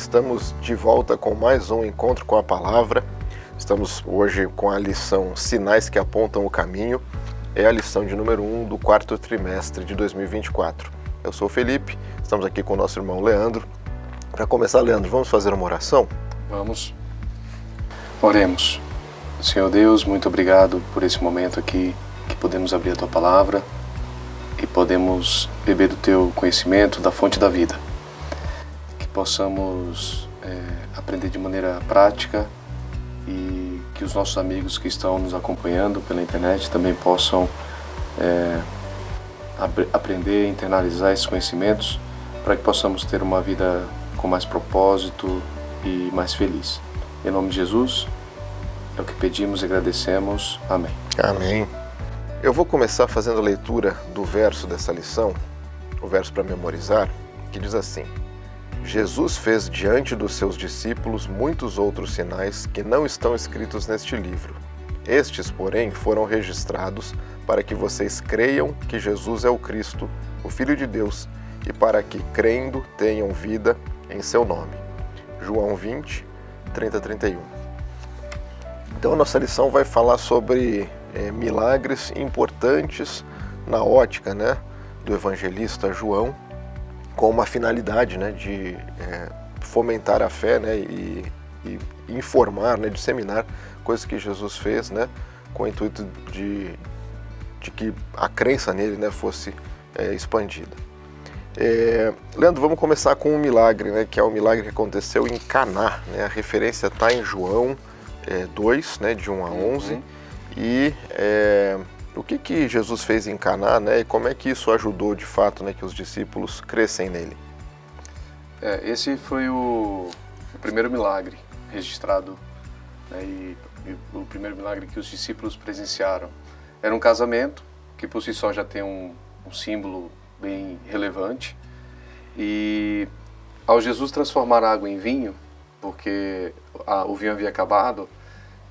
Estamos de volta com mais um encontro com a palavra. Estamos hoje com a lição Sinais que apontam o caminho. É a lição de número 1 do quarto trimestre de 2024. Eu sou o Felipe, estamos aqui com o nosso irmão Leandro. Para começar, Leandro, vamos fazer uma oração? Vamos. Oremos. Senhor Deus, muito obrigado por esse momento aqui, que podemos abrir a Tua Palavra e podemos beber do Teu conhecimento, da fonte da vida. Que possamos aprender de maneira prática e que os nossos amigos que estão nos acompanhando pela internet também possam aprender e internalizar esses conhecimentos para que possamos ter uma vida com mais propósito e mais feliz. Em nome de Jesus, é o que pedimos e agradecemos. Amém. Amém. Eu vou começar fazendo a leitura do verso dessa lição, o verso para memorizar, que diz assim: Jesus fez diante dos seus discípulos muitos outros sinais que não estão escritos neste livro. Estes, porém, foram registrados para que vocês creiam que Jesus é o Cristo, o Filho de Deus, e para que, crendo, tenham vida em seu nome. João 20, 30-31. Então a nossa lição vai falar sobre milagres importantes na ótica, do evangelista João, com uma finalidade, de fomentar a fé, e informar, disseminar coisas que Jesus fez, com o intuito de que a crença nele, fosse expandida. Leandro, vamos começar com um milagre, que é o milagre que aconteceu em Caná. A referência está em João 2, de 1 a 11. E o que Jesus fez em Caná, e como é que isso ajudou de fato, que os discípulos crescem nele? Esse foi o primeiro milagre registrado, e o primeiro milagre que os discípulos presenciaram. Era um casamento, que por si só já tem um símbolo bem relevante, e ao Jesus transformar a água em vinho, porque o vinho havia acabado,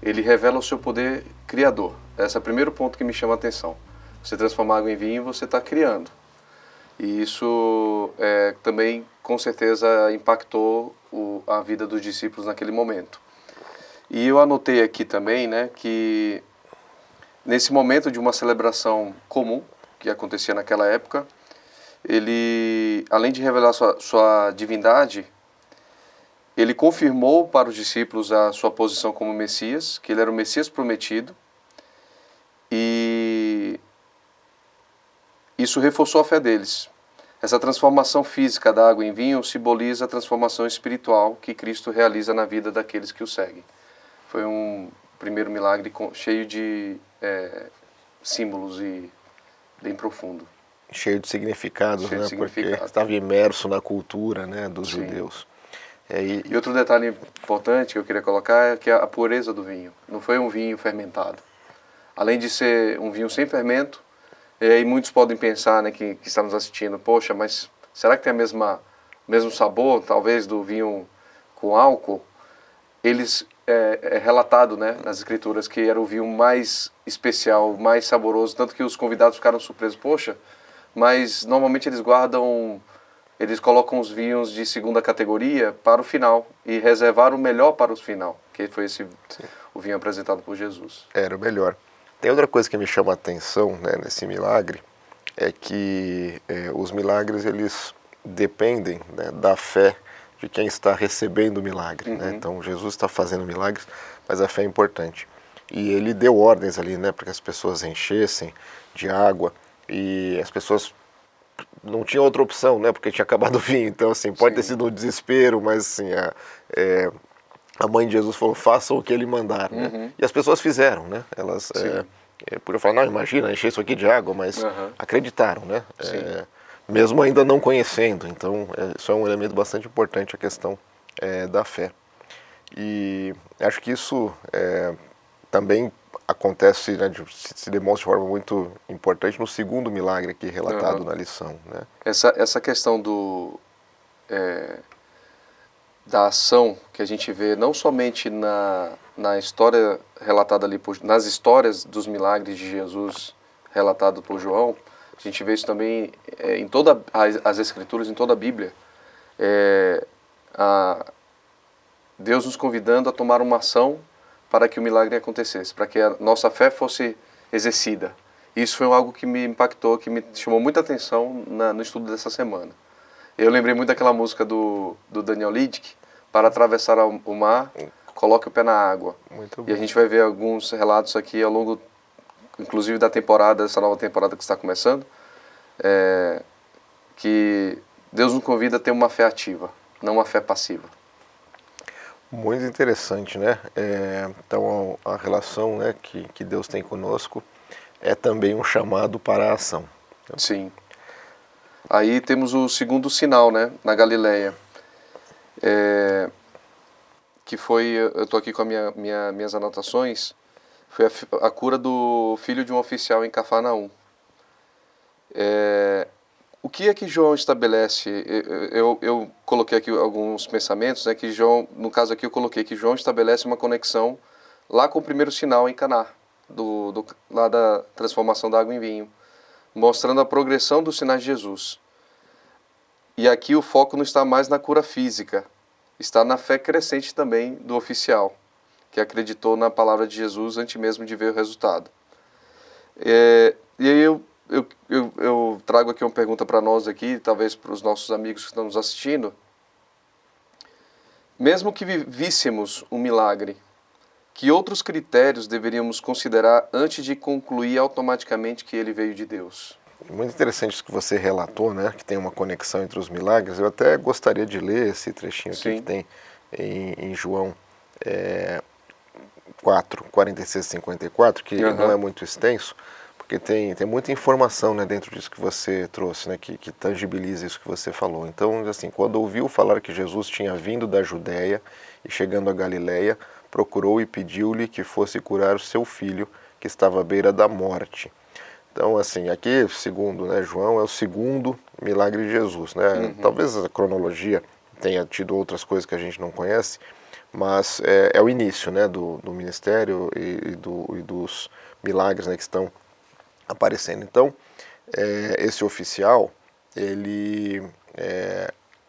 ele revela o seu poder criador. Esse é o primeiro ponto que me chama a atenção. Você transformar água em vinho, você está criando. E isso também, com certeza, impactou a vida dos discípulos naquele momento. E eu anotei aqui também, que nesse momento de uma celebração comum, que acontecia naquela época, ele, além de revelar sua divindade, ele confirmou para os discípulos a sua posição como Messias, que ele era o Messias prometido, e isso reforçou a fé deles. Essa transformação física da água em vinho simboliza a transformação espiritual que Cristo realiza na vida daqueles que o seguem. Foi um primeiro milagre cheio de símbolos e bem profundo. Cheio de significados, Porque estava imerso na cultura dos judeus. E outro detalhe importante que eu queria colocar é que a pureza do vinho. Não foi um vinho fermentado. Além de ser um vinho sem fermento, e aí muitos podem pensar, que estão nos assistindo, poxa, mas será que tem mesmo sabor, talvez, do vinho com álcool? É relatado, nas escrituras, que era o vinho mais especial, mais saboroso, tanto que os convidados ficaram surpresos. Poxa, mas normalmente eles colocam os vinhos de segunda categoria para o final e reservaram o melhor para o final, que foi o vinho apresentado por Jesus. Era o melhor. Tem outra coisa que me chama a atenção, nesse milagre, é que os milagres eles dependem, da fé de quem está recebendo o milagre. Então Jesus está fazendo milagres, mas a fé é importante. E ele deu ordens ali, para que as pessoas enchessem de água, e as pessoas não tinham outra opção, porque tinha acabado o vinho. Então, assim, pode ter sido um desespero, mas assim, a mãe de Jesus falou, façam o que ele mandar, E as pessoas fizeram, Elas podiam falar, não, imagina, encher isso aqui de água, mas acreditaram, mesmo ainda não conhecendo. Então, isso é um elemento bastante importante, a questão da fé. E acho que isso também acontece, se demonstra de forma muito importante no segundo milagre aqui relatado na lição. Essa questão da ação que a gente vê não somente na história relatada ali, nas histórias dos milagres de Jesus relatado por João, a gente vê isso também em todas as escrituras, em toda a Bíblia. Deus nos convidando a tomar uma ação para que o milagre acontecesse, para que a nossa fé fosse exercida. Isso foi algo que me impactou, que me chamou muita atenção no estudo dessa semana. Eu lembrei muito daquela música do Daniel Lidick, para atravessar o mar, coloque o pé na água. Muito bom. E a gente vai ver alguns relatos aqui ao longo, inclusive da temporada, essa nova temporada que está começando, que Deus nos convida a ter uma fé ativa, não uma fé passiva. Muito interessante, né? Então a relação, né, que Deus tem conosco é também um chamado para a ação. Sim. Aí temos o segundo sinal, né, na Galileia, que foi, eu estou aqui com minhas anotações, foi a cura do filho de um oficial em Cafarnaum. O que é que João estabelece? Eu coloquei aqui alguns pensamentos, né, que João, no caso aqui eu coloquei que João estabelece uma conexão lá com o primeiro sinal em Caná, lá da transformação da água em vinho, mostrando a progressão dos sinais de Jesus. E aqui o foco não está mais na cura física, está na fé crescente também do oficial, que acreditou na palavra de Jesus antes mesmo de ver o resultado. E aí eu trago aqui uma pergunta para nós aqui, talvez para os nossos amigos que estão nos assistindo. Mesmo que víssemos um milagre, que outros critérios deveríamos considerar antes de concluir automaticamente que ele veio de Deus? Muito interessante isso que você relatou, né, que tem uma conexão entre os milagres. Eu até gostaria de ler esse trechinho aqui. Sim. Que tem em João 4, 46 e 54, que não é muito extenso, porque tem muita informação, né, dentro disso que você trouxe, né, que tangibiliza isso que você falou. Então, assim, quando ouviu falar que Jesus tinha vindo da Judéia e chegando a Galileia, procurou e pediu-lhe que fosse curar o seu filho, que estava à beira da morte. Então, assim, aqui, segundo, né, João, é o segundo milagre de Jesus, né? Talvez a cronologia tenha tido outras coisas que a gente não conhece, mas é o início, né, do ministério e dos milagres, né, que estão aparecendo. Então, esse oficial, ele,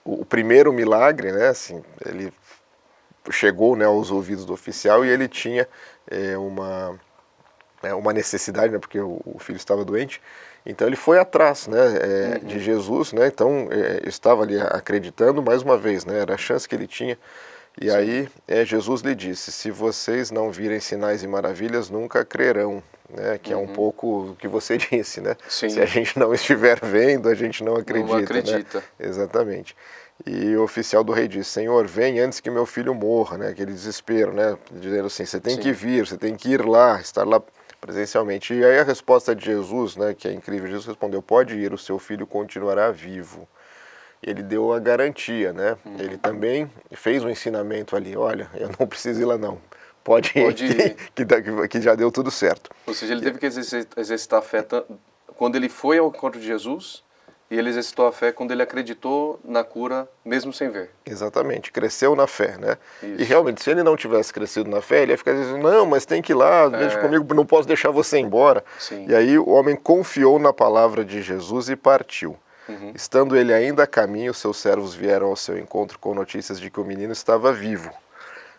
o primeiro milagre, né, assim, ele chegou, né, aos ouvidos do oficial e ele tinha uma necessidade, né, porque o filho estava doente. Então ele foi atrás, né, de Jesus, né, então estava ali acreditando mais uma vez, né, era a chance que ele tinha. E Sim. Aí Jesus lhe disse: se vocês não virem sinais e maravilhas, nunca crerão, né, que é um pouco o que você disse, né? Sim. Se a gente não estiver vendo, a gente não acredita. Não acredita. Né? Exatamente. E o oficial do rei disse: Senhor, vem antes que meu filho morra, né? Aquele desespero, né? Dizendo assim: você tem Sim. que vir, você tem que ir lá, estar lá presencialmente. E aí a resposta de Jesus, né, que é incrível, Jesus respondeu: pode ir, o seu filho continuará vivo. Ele deu a garantia, né? Ele também fez um ensinamento ali: olha, eu não preciso ir lá não, pode ir. Que já deu tudo certo. Ou seja, ele teve que exercitar a fé quando ele foi ao encontro de Jesus, e ele exercitou a fé quando ele acreditou na cura, mesmo sem ver. Exatamente, cresceu na fé, né? Isso. E realmente, se ele não tivesse crescido na fé, ele ia ficar dizendo: não, mas tem que ir lá, veja comigo, não posso deixar você ir embora. Sim. E aí o homem confiou na palavra de Jesus e partiu. Estando ele ainda a caminho, seus servos vieram ao seu encontro com notícias de que o menino estava vivo.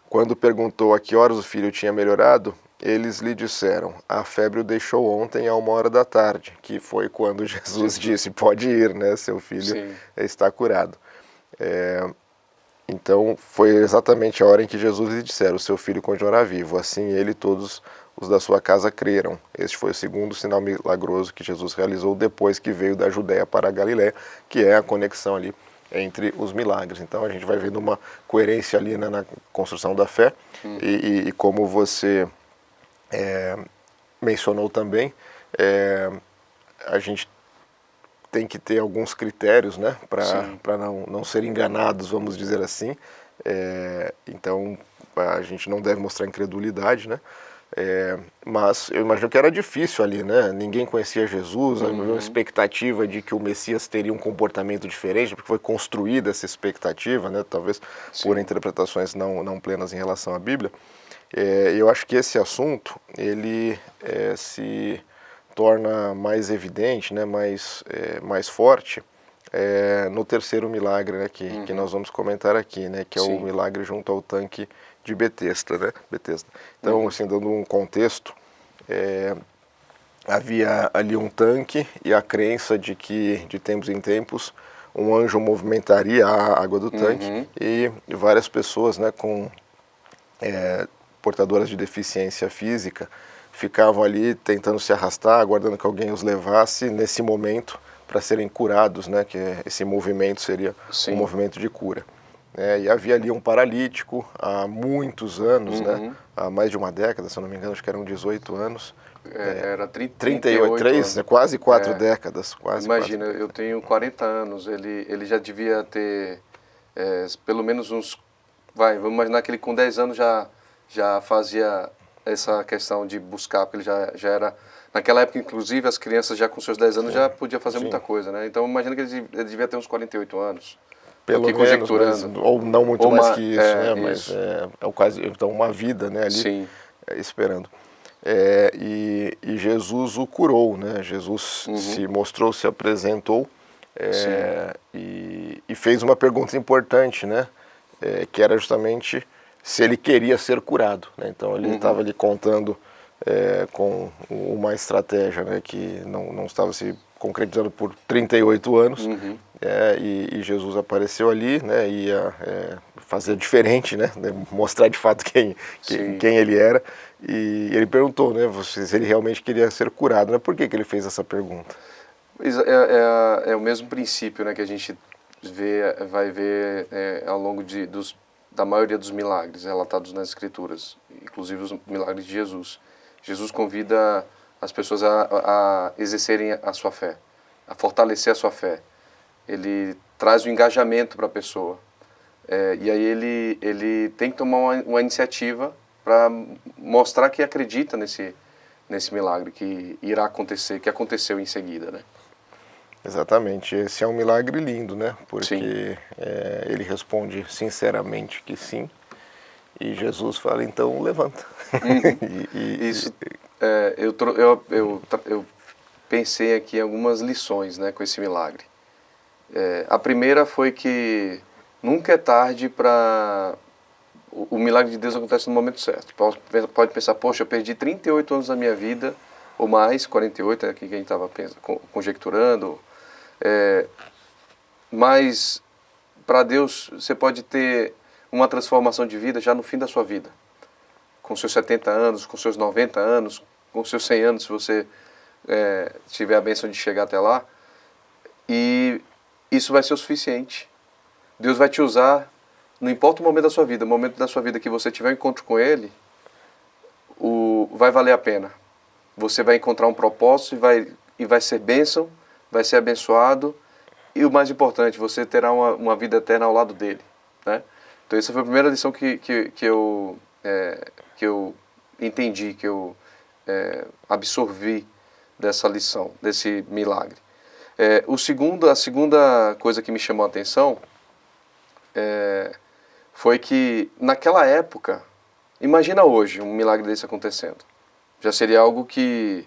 Quando perguntou a que horas o filho tinha melhorado, eles lhe disseram: a febre o deixou ontem a 13h, que foi quando Jesus disse: pode ir, né? Seu filho Sim. está curado. Então foi exatamente a hora em que Jesus lhe disseram: o seu filho continuará vivo. Assim ele e todos os da sua casa creram. Este foi o segundo sinal milagroso que Jesus realizou depois que veio da Judéia para a Galiléia, que é a conexão ali entre os milagres. Então a gente vai vendo uma coerência ali, né, na construção da fé e como você mencionou também, a gente tem que ter alguns critérios, né, para não ser enganados, vamos dizer assim. Então a gente não deve mostrar incredulidade, né? Mas eu imagino que era difícil ali, né? Ninguém conhecia Jesus, havia uma expectativa de que o Messias teria um comportamento diferente, porque foi construída essa expectativa, né? Talvez Sim. por interpretações não plenas em relação à Bíblia. Eu acho que esse assunto, ele se torna mais evidente, né? mais forte, no terceiro milagre, né, que nós vamos comentar aqui, né, que é o milagre junto ao tanque de Betesda, né, Betesda. Então, assim, dando um contexto, havia ali um tanque e a crença de que de tempos em tempos um anjo movimentaria a água do tanque e várias pessoas, né, com portadoras de deficiência física ficavam ali tentando se arrastar, aguardando que alguém os levasse nesse momento para serem curados, né, que esse movimento seria um movimento de cura. E havia ali um paralítico há muitos anos, né, há mais de uma década, se eu não me engano, acho que eram 18 anos. Era 38 anos. Quase 4 décadas. Imagina, eu tenho 40 anos, ele já devia ter pelo menos uns... vamos imaginar que ele com 10 anos já fazia essa questão de buscar, porque ele já era... Naquela época, inclusive, as crianças já com seus 10 anos já podiam fazer muita coisa, né? Então, imagina que ele devia ter uns 48 anos. Pelo menos, conjecturando. Ou não muito mais que isso, né? Isso. Mas quase, então, uma vida, né, ali esperando. E Jesus o curou, né? Jesus se mostrou, se apresentou e fez uma pergunta importante, né? Que era justamente se ele queria ser curado, né? Então ele estava ali contando com uma estratégia, né, que não estava se concretizando por 38 anos, e Jesus apareceu ali, né, ia fazer diferente, né, mostrar de fato quem ele era, e ele perguntou, né, se ele realmente queria ser curado, né? Por que ele fez essa pergunta? É o mesmo princípio, né, que a gente vai ver ao longo da maioria dos milagres relatados nas Escrituras, inclusive os milagres de Jesus. Jesus convida as pessoas a exercerem a sua fé, a fortalecer a sua fé. Ele traz o engajamento para a pessoa. E aí ele tem que tomar uma iniciativa para mostrar que acredita nesse milagre que irá acontecer, que aconteceu em seguida, né? Exatamente, esse é um milagre lindo, né? Porque ele responde sinceramente que sim, e Jesus fala, então levanta. Isso, eu pensei aqui em algumas lições, né, com esse milagre. A primeira foi que nunca é tarde para... O milagre de Deus acontece no momento certo. Pode pensar, poxa, eu perdi 38 anos da minha vida, ou mais, 48, aqui que a gente estava conjecturando. Mas para Deus você pode ter uma transformação de vida já no fim da sua vida. Com seus 70 anos, com seus 90 anos, com seus 100 anos, se você tiver a bênção de chegar até lá. E isso vai ser o suficiente. Deus vai te usar, não importa o momento da sua vida, o momento da sua vida que você tiver um encontro com Ele, vai valer a pena. Você vai encontrar um propósito e vai ser bênção, vai ser abençoado, e o mais importante, você terá uma vida eterna ao lado dele, né? Então essa foi a primeira lição que eu entendi, que eu absorvi dessa lição, desse milagre. A segunda coisa que me chamou a atenção foi que naquela época, imagina hoje um milagre desse acontecendo. Já seria algo que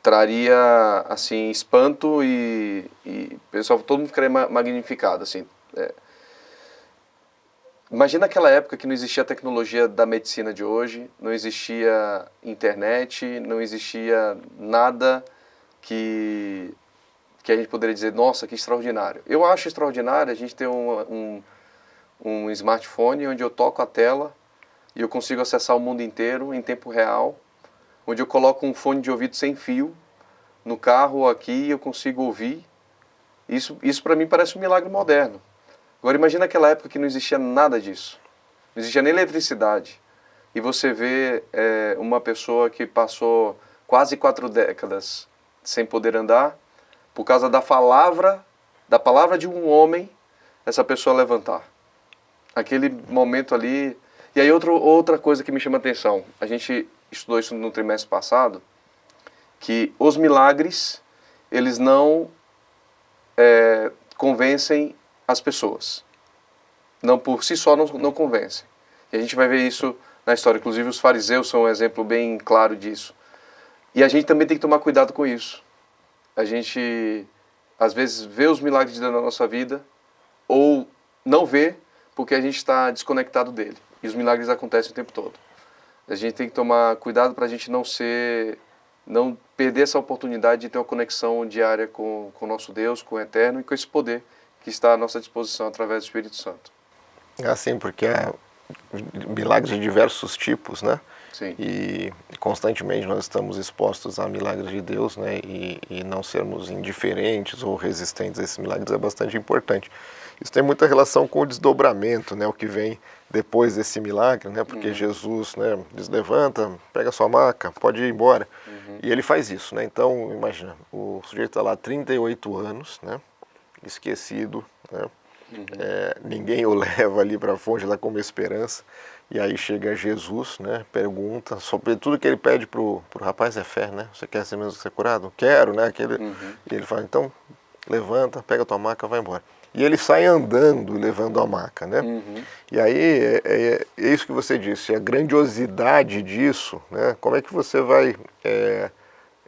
traria assim espanto e pessoal, todo mundo ficaria magnificado, assim. Imagina aquela época que não existia a tecnologia da medicina de hoje, não existia internet, não existia nada que a gente poderia dizer, nossa, que extraordinário. Eu acho extraordinário a gente ter um smartphone onde eu toco a tela e eu consigo acessar o mundo inteiro em tempo real, onde eu coloco um fone de ouvido sem fio no carro ou aqui e eu consigo ouvir. Isso para mim parece um milagre moderno. Agora imagina aquela época que não existia nada disso. Não existia nem eletricidade. E você vê uma pessoa que passou quase 4 décadas sem poder andar, por causa da palavra de um homem, essa pessoa levantar. Aquele momento ali... E aí outra coisa que me chama a atenção, a gente estudou isso no trimestre passado, que os milagres, eles não convencem as pessoas. Não por si só não convencem. E a gente vai ver isso na história. Inclusive os fariseus são um exemplo bem claro disso. E a gente também tem que tomar cuidado com isso. A gente às vezes, vê os milagres de Deus na nossa vida ou não vê porque a gente está desconectado dele. E os milagres acontecem o tempo todo. A gente tem que tomar cuidado para a gente não perder essa oportunidade de ter uma conexão diária com o nosso Deus, com o Eterno e com esse poder que está à nossa disposição através do Espírito Santo. Assim, porque há milagres de diversos tipos, né? Sim. E constantemente nós estamos expostos a milagres de Deus, né? E não sermos indiferentes ou resistentes a esses milagres é bastante importante. Isso tem muita relação com o desdobramento, né? O que vem depois desse milagre, né? Porque Jesus, né, diz, levanta, pega sua maca, pode ir embora. E ele faz isso, né? Então, imagina, o sujeito está lá há 38 anos, né? Esquecido, né? Ninguém o leva ali para a fonte da como esperança. E aí chega Jesus, né? Pergunta, sobre tudo que ele pede pro rapaz é fé, né? Você quer ser mesmo ser curado? Quero, né? E ele fala, então, levanta, pega tua maca, vai embora. E ele sai andando, levando a maca, né? E aí, é isso que você disse, a grandiosidade disso, né? Como é que você vai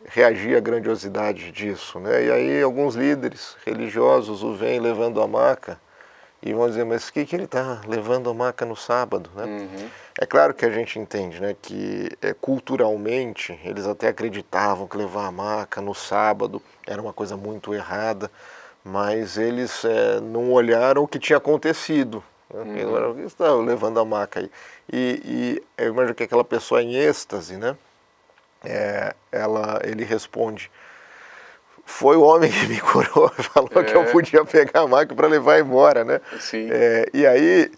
reagir à grandiosidade disso, né? E aí, alguns líderes religiosos o veem levando a maca e vão dizer, mas o que ele está levando a maca no sábado, né? É claro que a gente entende, né, que culturalmente eles até acreditavam que levar a maca no sábado era uma coisa muito errada, mas eles não olharam o que tinha acontecido. Né? Eles estavam levando a maca aí. E eu imagino que aquela pessoa em êxtase, né? Ele responde, foi o homem que me curou, falou que eu podia pegar a maca para levar embora, né? Sim. E aí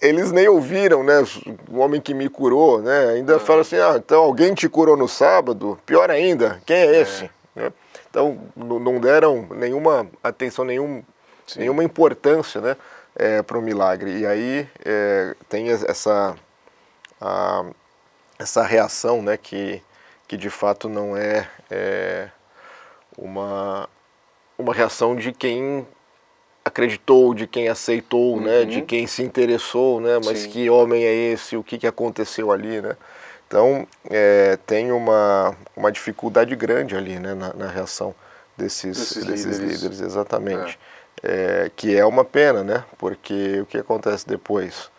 eles nem ouviram, né? O homem que me curou, né? Ainda falam assim, então alguém te curou no sábado? Pior ainda, quem é esse? Né? Então não deram nenhuma atenção, nenhuma importância, né? Para o milagre. E aí tem essa reação, né? Que de fato não é uma reação de quem acreditou, de quem aceitou, né, de quem se interessou, né, mas Sim. que homem é esse, o que aconteceu ali, né? Então, tem uma dificuldade grande ali, né, na reação desses líderes, exatamente. Que é uma pena, né, porque o que acontece depois?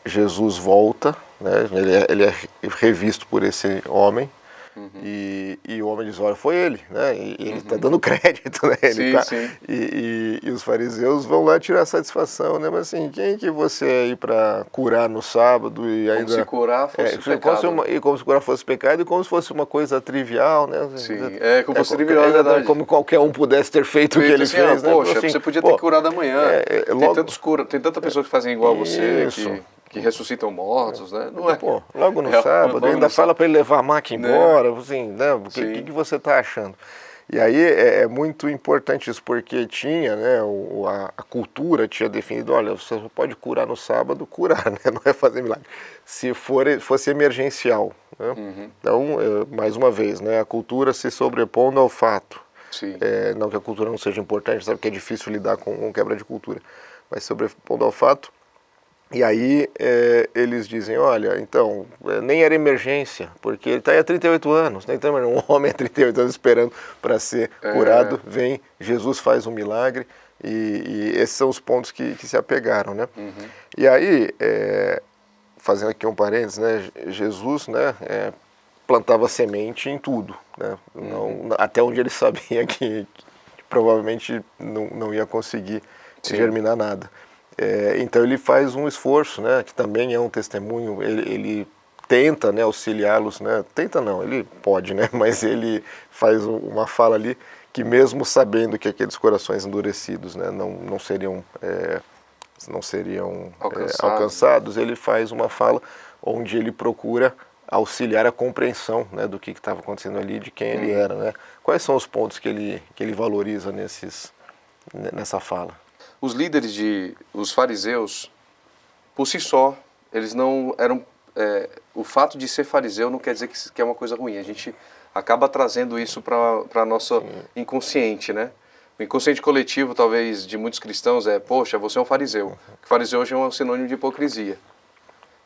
Jesus volta, né, ele é revisto por esse homem, e o homem diz, olha, foi ele, né? E ele está dando crédito, né? Sim. E os fariseus vão lá tirar satisfação, né? Mas assim, quem que você é aí para curar no sábado e ainda... Como se curar fosse pecado. Como se curar fosse pecado e como se fosse uma coisa trivial, né? Sim, como fosse trivial, é verdade. Como qualquer um pudesse ter feito o que ele assim, fez, né? Poxa, Assim, você podia ter curado amanhã. Tem tanta pessoa que fazem igual a você, que ressuscitam mortos, né? Não é? Pô, logo no sábado, ainda fala para ele levar a maca embora, assim, né? O que você está achando? E aí é muito importante isso, porque tinha, né, a cultura tinha definido, olha, você pode curar no sábado, curar, né? Não é fazer milagre. Se fosse emergencial, né? Então, mais uma vez, né, a cultura se sobrepondo ao fato. Não que a cultura não seja importante, sabe que é difícil lidar com quebra de cultura, mas sobrepondo ao fato. E aí eles dizem, olha, então, nem era emergência, porque ele está aí há 38 anos, né? Então um homem há 38 anos esperando para ser curado, vem, Jesus faz um milagre, e esses são os pontos que se apegaram, né? E aí, fazendo aqui um parênteses, né, Jesus, né, plantava semente em tudo, né? Até onde ele sabia que provavelmente não ia conseguir germinar nada. Então ele faz um esforço, né, que também é um testemunho, ele tenta, né, auxiliá-los, né, tenta não, ele pode, né, mas ele faz uma fala ali que mesmo sabendo que aqueles corações endurecidos, né, não seriam alcançados, ele faz uma fala onde ele procura auxiliar a compreensão, né, do que estava acontecendo ali, de quem ele era, né. Quais são os pontos que ele valoriza nessa fala? Os líderes os fariseus, por si só, eles não eram... o fato de ser fariseu não quer dizer que é uma coisa ruim. A gente acaba trazendo isso para nosso inconsciente, né? O inconsciente coletivo, talvez, de muitos cristãos poxa, você é um fariseu. O fariseu hoje é um sinônimo de hipocrisia.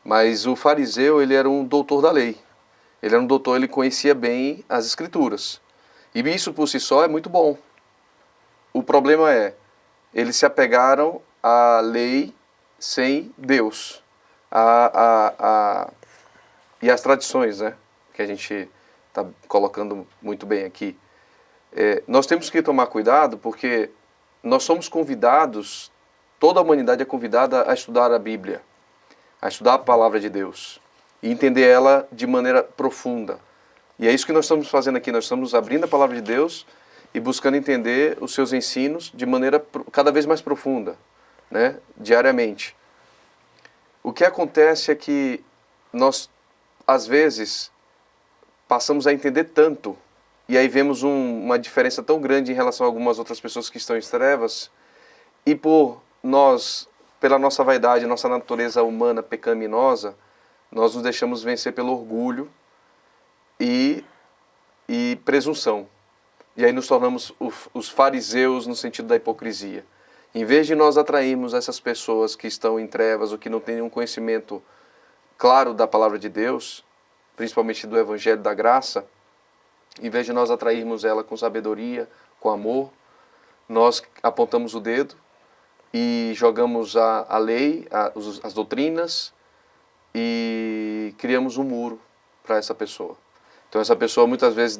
Mas o fariseu, ele era um doutor da lei. Ele era um doutor, ele conhecia bem as escrituras. E isso por si só é muito bom. o problema é, eles se apegaram à lei sem Deus, e as tradições, né, que a gente está colocando muito bem aqui. Nós temos que tomar cuidado porque nós somos convidados, toda a humanidade é convidada a estudar a Bíblia, a estudar a palavra de Deus e entender ela de maneira profunda. E é isso que nós estamos fazendo aqui, nós estamos abrindo a palavra de Deus e buscando entender os seus ensinos de maneira cada vez mais profunda, né, diariamente. O que acontece é que nós, às vezes, passamos a entender tanto, e aí vemos uma diferença tão grande em relação a algumas outras pessoas que estão em trevas, e pela nossa vaidade, nossa natureza humana pecaminosa, nós nos deixamos vencer pelo orgulho e presunção. E aí nos tornamos os fariseus no sentido da hipocrisia. Em vez de nós atrairmos essas pessoas que estão em trevas ou que não têm nenhum conhecimento claro da palavra de Deus, principalmente do Evangelho da Graça, em vez de nós atrairmos ela com sabedoria, com amor, nós apontamos o dedo e jogamos a lei, as doutrinas e criamos um muro para essa pessoa. Então essa pessoa muitas vezes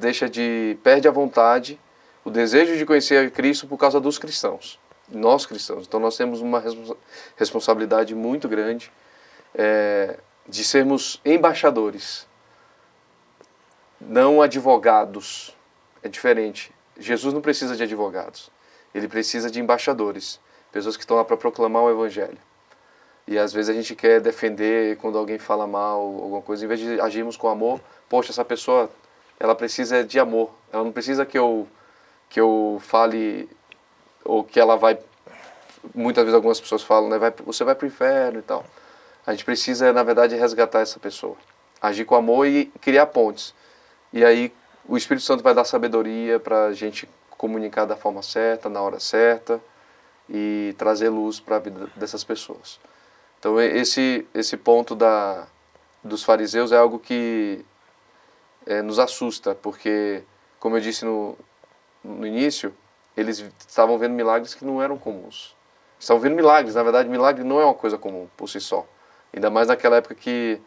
perde a vontade, o desejo de conhecer Cristo por causa dos cristãos, nós cristãos. Então nós temos uma responsabilidade muito grande de sermos embaixadores, não advogados. É diferente. Jesus não precisa de advogados, ele precisa de embaixadores, pessoas que estão lá para proclamar o Evangelho. E às vezes a gente quer defender quando alguém fala mal, alguma coisa, em vez de agirmos com amor. Poxa, essa pessoa, ela precisa de amor. Ela não precisa que eu fale, ou que ela vai... Muitas vezes algumas pessoas falam, né, você vai para o inferno e tal. A gente precisa, na verdade, resgatar essa pessoa. Agir com amor e criar pontes. E aí o Espírito Santo vai dar sabedoria para a gente comunicar da forma certa, na hora certa, e trazer luz para a vida dessas pessoas. Então esse ponto dos fariseus é algo que nos assusta, porque, como eu disse no início, eles estavam vendo milagres que não eram comuns. Estavam vendo milagres, na verdade milagre não é uma coisa comum por si só. Ainda mais naquela época que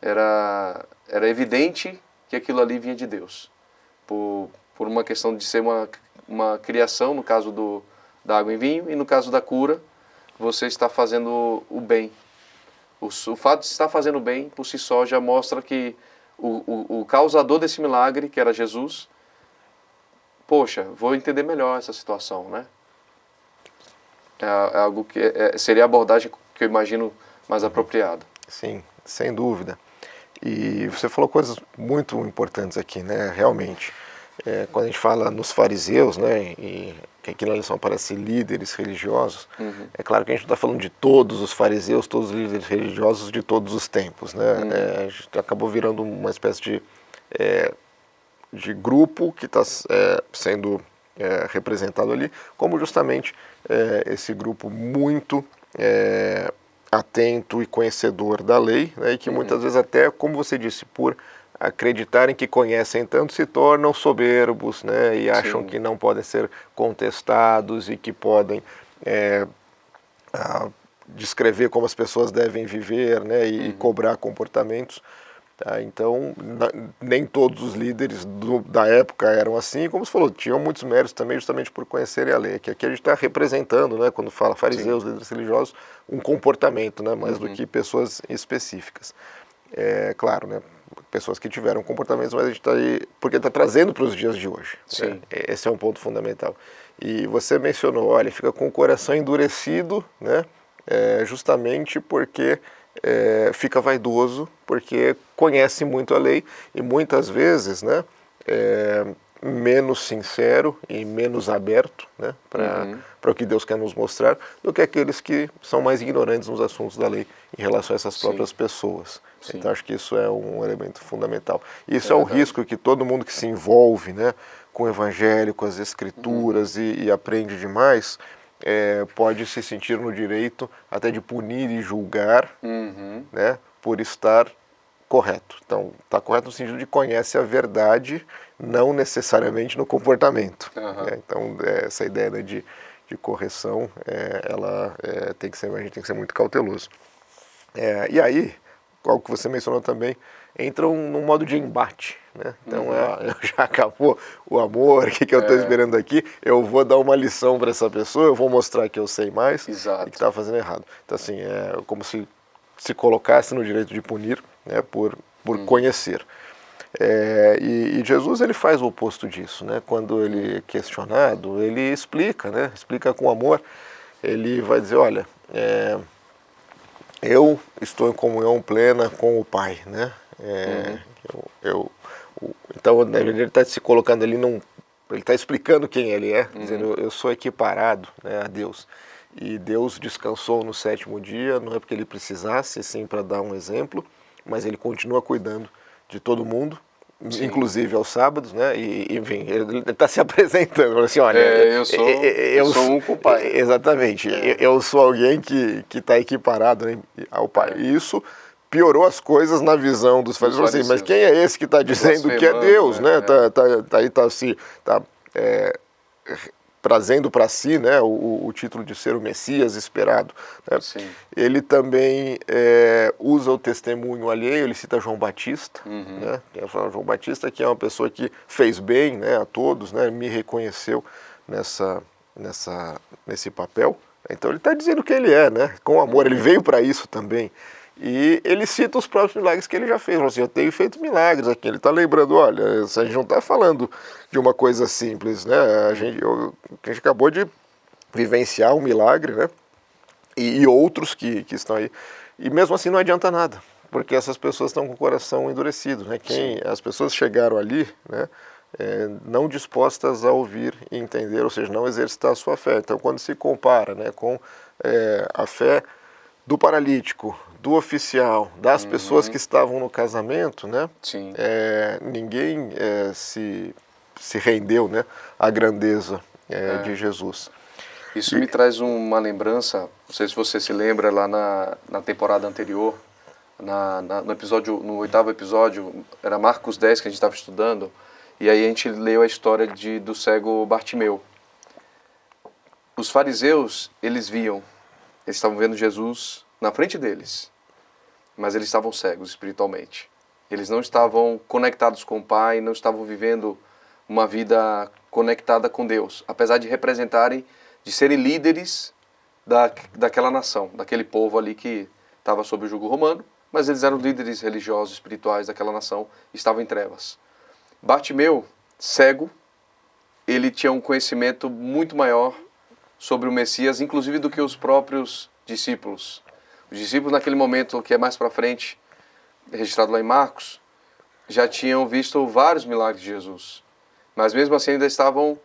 era evidente que aquilo ali vinha de Deus. Por uma questão de ser uma criação, no caso da água em vinho, e no caso da cura, você está fazendo o bem. O fato de estar fazendo o bem, por si só, já mostra que o causador desse milagre, que era Jesus, poxa, vou entender melhor essa situação, né? É algo que seria a abordagem que eu imagino mais apropriada. Sim, sem dúvida. E você falou coisas muito importantes aqui, né? Realmente. Quando a gente fala nos fariseus, né, e que aqui na lição aparece líderes religiosos, é claro que a gente não está falando de todos os fariseus, todos os líderes religiosos de todos os tempos, né? A gente acabou virando uma espécie de grupo que está sendo representado ali, como justamente esse grupo muito atento e conhecedor da lei, né, e que muitas vezes até, como você disse, por acreditarem que conhecem tanto, se tornam soberbos, né, e acham que não podem ser contestados e que podem descrever como as pessoas devem viver, né, e cobrar comportamentos. Tá? Então, nem todos os líderes da época eram assim, como você falou, tinham muitos méritos também justamente por conhecerem a lei, que aqui a gente está representando, né, quando fala fariseus, líderes religiosos, um comportamento, né, mais do que pessoas específicas. Claro, né, pessoas que tiveram comportamentos, mas a gente está aí porque está trazendo para os dias de hoje. Né? Esse é um ponto fundamental. E você mencionou, olha, fica com o coração endurecido, né, justamente porque fica vaidoso, porque conhece muito a lei e muitas vezes, né, menos sincero e menos aberto, né, para o que Deus quer nos mostrar, do que aqueles que são mais ignorantes nos assuntos da lei em relação a essas próprias pessoas. Então acho que isso é um elemento fundamental. E isso é um risco que todo mundo que se envolve, né, com o Evangelho, com as Escrituras e aprende demais, pode se sentir no direito até de punir e julgar, né, por estar correto. Então, está correto no sentido de conhece a verdade, não necessariamente no comportamento. Né? Então, essa ideia, né, de correção, tem que ser, a gente tem que ser muito cauteloso. E aí, algo que você mencionou também, entra num modo de embate. Né? Então, já acabou o amor, o que eu estou esperando aqui? Eu vou dar uma lição para essa pessoa, eu vou mostrar que eu sei mais. Exato. E que está fazendo errado. Então, assim, é como se colocasse no direito de punir, né, por conhecer. E Jesus, ele faz o oposto disso, né? Quando ele é questionado, ele explica, né? Explica com amor. Ele vai dizer, olha, eu estou em comunhão plena com o Pai, né? Então, ele está se colocando ali ele está explicando quem ele é, dizendo, eu sou equiparado, né, a Deus. E Deus descansou no 7º dia, não é porque ele precisasse, sim, para dar um exemplo, mas ele continua cuidando de todo mundo, sim, inclusive aos sábados, né? E enfim, ele está se apresentando, assim, olha, eu sou um com o Pai. Exatamente, eu sou alguém que está equiparado, né, ao Pai. E isso piorou as coisas na visão dos fariseus. Assim, mas quem é esse que está dizendo que é Deus, né? Trazendo para si, né, o título de ser o Messias esperado. Né? Ele também usa o testemunho alheio, ele cita João Batista, né? João Batista, que é uma pessoa que fez bem, né, a todos, né, me reconheceu nesse papel. Então ele está dizendo que ele é, né, com amor, ele veio para isso também. E ele cita os próprios milagres que ele já fez. Assim, eu tenho feito milagres aqui. Ele está lembrando, olha, a gente não está falando de uma coisa simples, né? A gente acabou de vivenciar um milagre, né? E outros que estão aí. E mesmo assim não adianta nada, porque essas pessoas estão com o coração endurecido, né? As pessoas chegaram ali, né, não dispostas a ouvir e entender, ou seja, não exercitar a sua fé. Então, quando se compara, né, com a fé do paralítico, do oficial, das pessoas que estavam no casamento, né? Ninguém se rendeu, né, à grandeza de Jesus. Isso me traz uma lembrança, não sei se você se lembra, lá na temporada anterior, no 8º episódio, era Marcos 10 que a gente estava estudando, e aí a gente leu a história do cego Bartimeu. Os fariseus, eles estavam vendo Jesus na frente deles, mas eles estavam cegos espiritualmente. Eles não estavam conectados com o Pai, não estavam vivendo uma vida conectada com Deus, apesar de de serem líderes daquela nação, daquele povo ali que estava sob o jugo romano, mas eles eram líderes religiosos, espirituais daquela nação, estavam em trevas. Bartimeu, cego, ele tinha um conhecimento muito maior sobre o Messias, inclusive do que os próprios discípulos. Os discípulos, naquele momento, que é mais para frente, registrado lá em Marcos, já tinham visto vários milagres de Jesus. Mas mesmo assim ainda estavam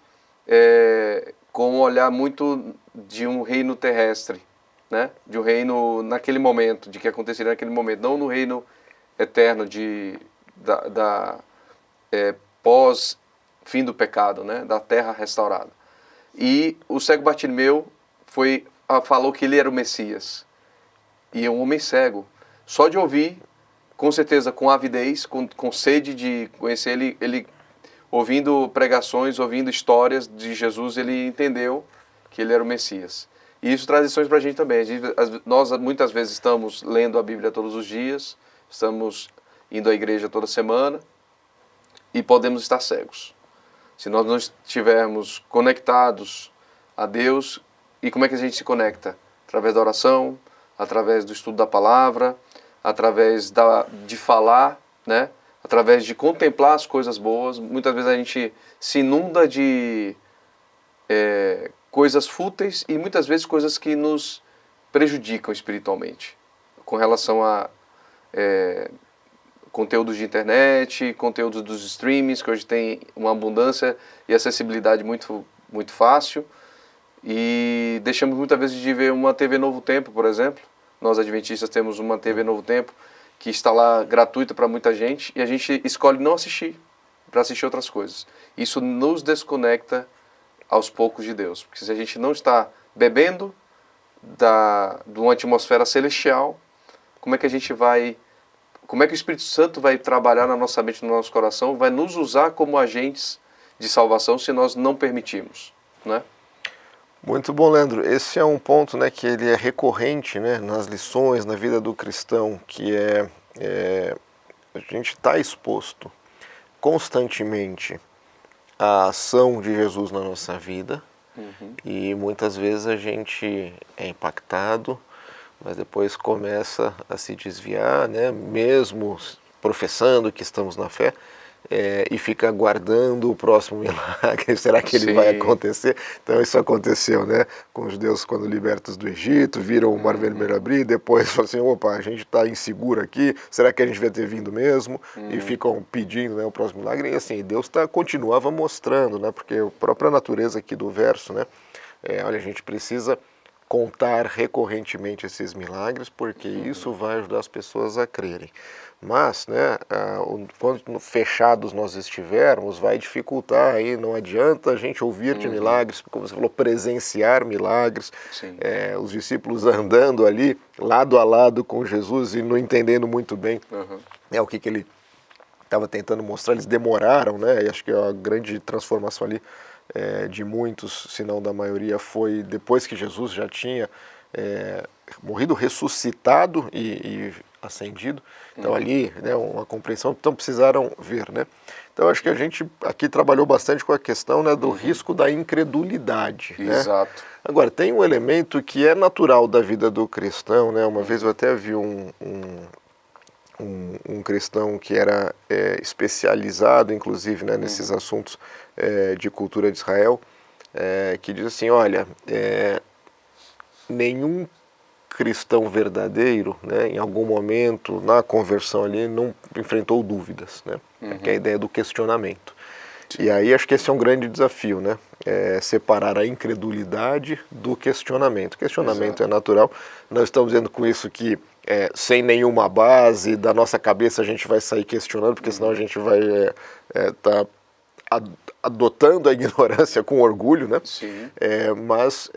com um olhar muito de um reino terrestre, né? De um reino naquele momento, de que aconteceria naquele momento, não no reino eterno pós fim do pecado, né? Da terra restaurada. E o cego Bartimeu falou que ele era o Messias. E é um homem cego. Só de ouvir, com certeza com avidez, com sede de conhecer ele ouvindo pregações, ouvindo histórias de Jesus, ele entendeu que ele era o Messias. E isso traz lições para a gente também. Nós muitas vezes estamos lendo a Bíblia todos os dias, estamos indo à igreja toda semana e podemos estar cegos. Se nós não estivermos conectados a Deus, e como é que a gente se conecta? Através da oração, através do estudo da palavra, através de falar, né? Através de contemplar as coisas boas. Muitas vezes a gente se inunda de coisas fúteis e muitas vezes coisas que nos prejudicam espiritualmente. Com relação a conteúdos de internet, conteúdos dos streamings, que hoje tem uma abundância e acessibilidade muito, muito fácil. E deixamos muitas vezes de ver uma TV Novo Tempo, por exemplo. Nós adventistas temos uma TV Novo Tempo que está lá gratuita para muita gente e a gente escolhe não assistir, para assistir outras coisas. Isso nos desconecta aos poucos de Deus, porque se a gente não está bebendo de uma atmosfera celestial, como é que a gente vai como é que o Espírito Santo vai trabalhar na nossa mente, no nosso coração, vai nos usar como agentes de salvação se nós não permitirmos, né? Muito bom, Leandro. Esse é um ponto, né, que ele é recorrente, né, nas lições, na vida do cristão, que a gente está exposto constantemente à ação de Jesus na nossa vida, e muitas vezes a gente é impactado, mas depois começa a se desviar, né, mesmo professando que estamos na fé, e fica aguardando o próximo milagre. Será que ele vai acontecer? Então isso aconteceu, né, com os judeus quando libertos do Egito, viram o Mar Vermelho abrir, depois falam assim, opa, a gente está inseguro aqui, será que a gente vai ter vindo mesmo? E ficam pedindo, né, o próximo milagre, e assim, Deus continuava mostrando, né, porque a própria natureza aqui do verso, né, olha, a gente precisa contar recorrentemente esses milagres, porque isso vai ajudar as pessoas a crerem. Mas, né, quando fechados nós estivermos, vai dificultar aí, não adianta a gente ouvir de milagres, como você falou, presenciar milagres, os discípulos andando ali, lado a lado com Jesus e não entendendo muito bem o que ele estava tentando mostrar, eles demoraram, né, e acho que a grande transformação ali de muitos, se não da maioria, foi depois que Jesus já tinha morrido, ressuscitado e ascendido. Então ali, né, uma compreensão, então precisaram ver, né? Então acho que a gente aqui trabalhou bastante com a questão, né, do risco da incredulidade, né? Exato. Agora, tem um elemento que é natural da vida do cristão, né? Uma vez eu até vi um cristão que era especializado, inclusive, né, nesses assuntos de cultura de Israel, que diz assim, olha, nenhum cristão verdadeiro, né, em algum momento, na conversão ali, não enfrentou dúvidas, né, que é a ideia do questionamento. E aí acho que esse é um grande desafio, né, separar a incredulidade do questionamento. O questionamento é natural, não estamos dizendo com isso que sem nenhuma base da nossa cabeça a gente vai sair questionando, porque senão a gente vai estar adotando a ignorância com orgulho, né? Sim. Mas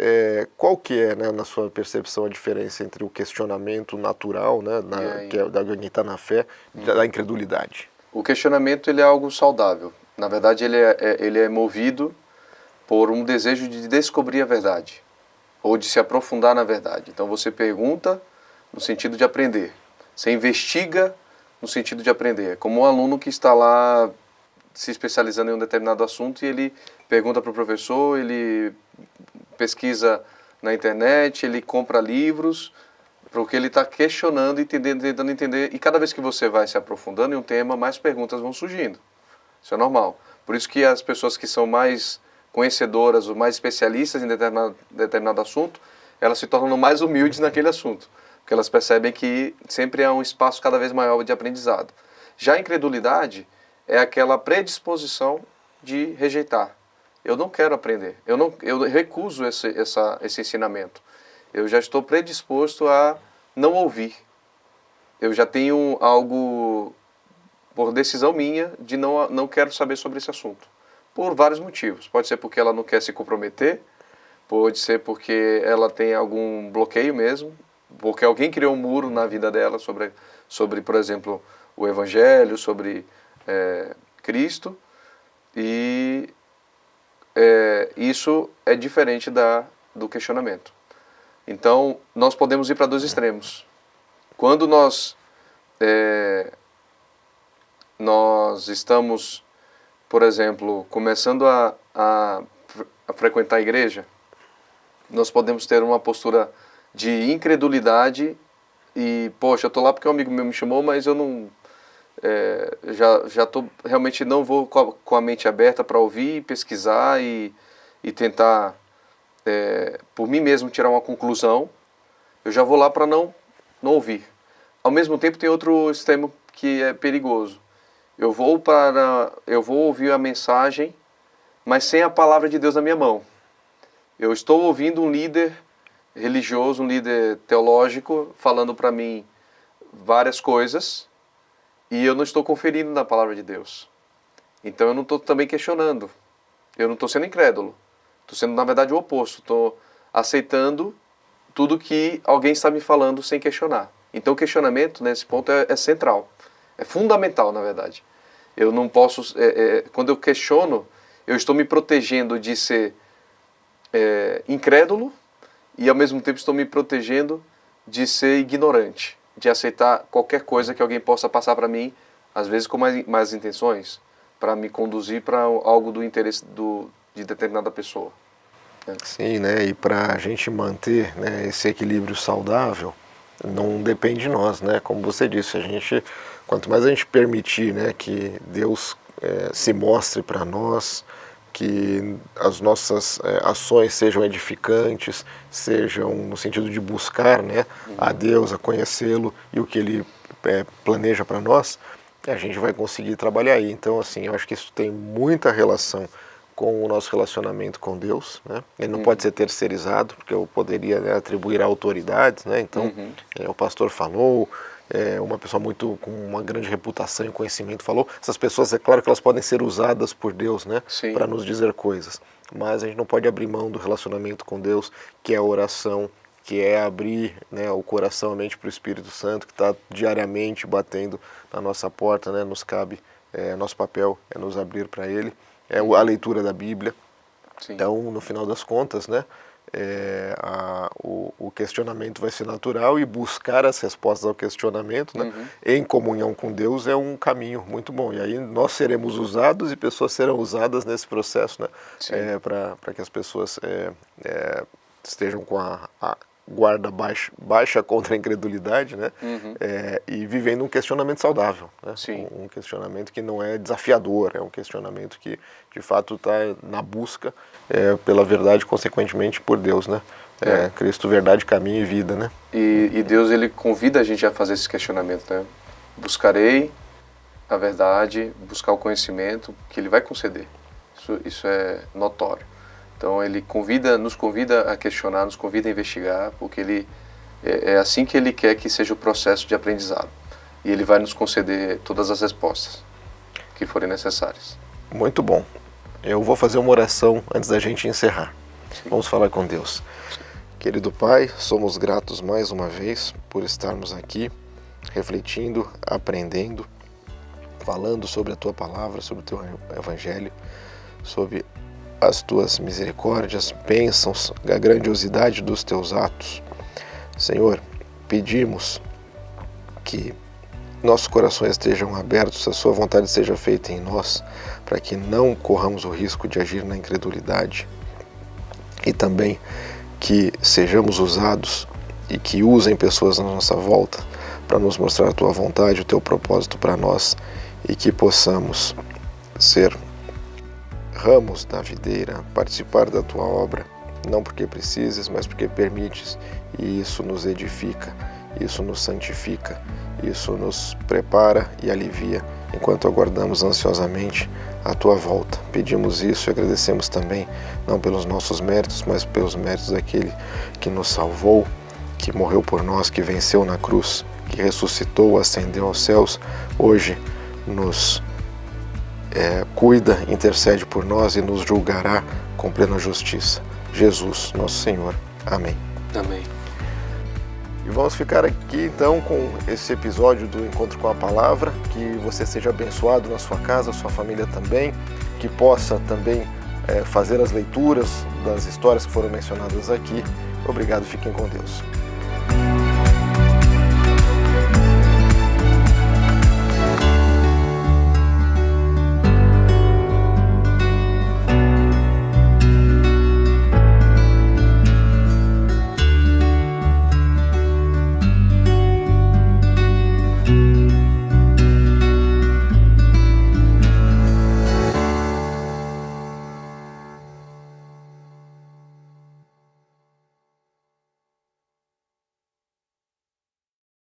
qual que é, né, na sua percepção, a diferença entre o questionamento natural, né, que é da alguém que está na fé, da incredulidade? O questionamento, ele é algo saudável. Na verdade, ele é movido por um desejo de descobrir a verdade, ou de se aprofundar na verdade. Então você pergunta no sentido de aprender, você investiga no sentido de aprender. É como um aluno que está lá se especializando em um determinado assunto e ele pergunta para o professor, ele pesquisa na internet, ele compra livros, porque ele está questionando e tentando entender. E cada vez que você vai se aprofundando em um tema, mais perguntas vão surgindo. Isso é normal. Por isso que as pessoas que são mais conhecedoras ou mais especialistas em determinado assunto, elas se tornam mais humildes naquele assunto, porque elas percebem que sempre há um espaço cada vez maior de aprendizado. Já a incredulidade é aquela predisposição de rejeitar. Eu não quero aprender, eu recuso esse ensinamento. Eu já estou predisposto a não ouvir. Eu já tenho algo, por decisão minha, de não quero saber sobre esse assunto. Por vários motivos. Pode ser porque ela não quer se comprometer, pode ser porque ela tem algum bloqueio mesmo, porque alguém criou um muro na vida dela sobre por exemplo, o Evangelho, sobre Cristo, e isso é diferente do questionamento. Então, nós podemos ir para dois extremos. Quando nós estamos, por exemplo, começando a frequentar a igreja, nós podemos ter uma postura de incredulidade e, poxa, eu estou lá porque um amigo meu me chamou, mas eu não... realmente não vou com a mente aberta para ouvir, pesquisar e tentar, por mim mesmo, tirar uma conclusão. Eu já vou lá para não ouvir. Ao mesmo tempo, tem outro extremo que é perigoso. Eu vou ouvir a mensagem, mas sem a palavra de Deus na minha mão. Eu estou ouvindo um líder religioso, um líder teológico, falando para mim várias coisas, e eu não estou conferindo na palavra de Deus. Então eu não estou também questionando. Eu não estou sendo incrédulo. Estou sendo, na verdade, o oposto. Estou aceitando tudo que alguém está me falando sem questionar. Então o questionamento, nesse ponto, é central. É fundamental, na verdade. Eu não posso... quando eu questiono, eu estou me protegendo de ser incrédulo e, ao mesmo tempo, estou me protegendo de ser ignorante, de aceitar qualquer coisa que alguém possa passar para mim, às vezes com mais intenções, para me conduzir para algo do interesse de determinada pessoa. Sim, né? E para a gente manter, né, esse equilíbrio saudável, não depende de nós, né? Como você disse, quanto mais a gente permitir, né, que Deus se mostre para nós, que as nossas ações sejam edificantes, sejam no sentido de buscar, né, a Deus, a conhecê-lo e o que Ele planeja para nós, a gente vai conseguir trabalhar aí. Então, assim, eu acho que isso tem muita relação com o nosso relacionamento com Deus, né? Ele não pode ser terceirizado, porque eu poderia, né, atribuir a autoridades, né? Então, o pastor falou, uma pessoa com uma grande reputação e conhecimento falou. Essas pessoas, é claro que elas podem ser usadas por Deus, né, para nos dizer coisas, mas a gente não pode abrir mão do relacionamento com Deus, que é a oração, que é abrir, né, o coração, a mente para o Espírito Santo, que está diariamente batendo na nossa porta, né? Nos cabe, nosso papel é nos abrir para Ele. A leitura da Bíblia. Sim. Então, no final das contas, né, o questionamento vai ser natural, e buscar as respostas ao questionamento, né, em comunhão com Deus, é um caminho muito bom. E aí nós seremos usados e pessoas serão usadas nesse processo, né, para que as pessoas estejam com a guarda baixa contra a incredulidade, né? E vivendo um questionamento saudável, né? Um questionamento que não é desafiador, é um questionamento que de fato está na busca pela verdade, consequentemente por Deus, né? Cristo, verdade, caminho e vida, né? E Deus, Ele convida a gente a fazer esse questionamento, né? Buscarei a verdade, buscar o conhecimento, que Ele vai conceder. Isso é notório. Então Ele nos convida a questionar, nos convida a investigar, porque é assim que Ele quer que seja o processo de aprendizado. E Ele vai nos conceder todas as respostas que forem necessárias. Muito bom. Eu vou fazer uma oração antes da gente encerrar. Vamos falar com Deus. Querido Pai, somos gratos mais uma vez por estarmos aqui, refletindo, aprendendo, falando sobre a Tua Palavra, sobre o Teu Evangelho, sobre as Tuas misericórdias, bênçãos, a grandiosidade dos Teus atos. Senhor, pedimos que nossos corações estejam abertos, a Sua vontade seja feita em nós, para que não corramos o risco de agir na incredulidade, e também que sejamos usados e que usem pessoas na nossa volta para nos mostrar a Tua vontade, o Teu propósito para nós, e que possamos ser ramos da videira, participar da Tua obra, não porque precises, mas porque permites, e isso nos edifica, isso nos santifica, isso nos prepara e alivia, enquanto aguardamos ansiosamente a Tua volta. Pedimos isso e agradecemos também, não pelos nossos méritos, mas pelos méritos daquele que nos salvou, que morreu por nós, que venceu na cruz, que ressuscitou, ascendeu aos céus, hoje nos cuida, intercede por nós e nos julgará com plena justiça. Jesus, nosso Senhor. Amém. Amém. E vamos ficar aqui então com esse episódio do Encontro com a Palavra. Que você seja abençoado na sua casa, sua família também, que possa também fazer as leituras das histórias que foram mencionadas aqui. Obrigado, fiquem com Deus.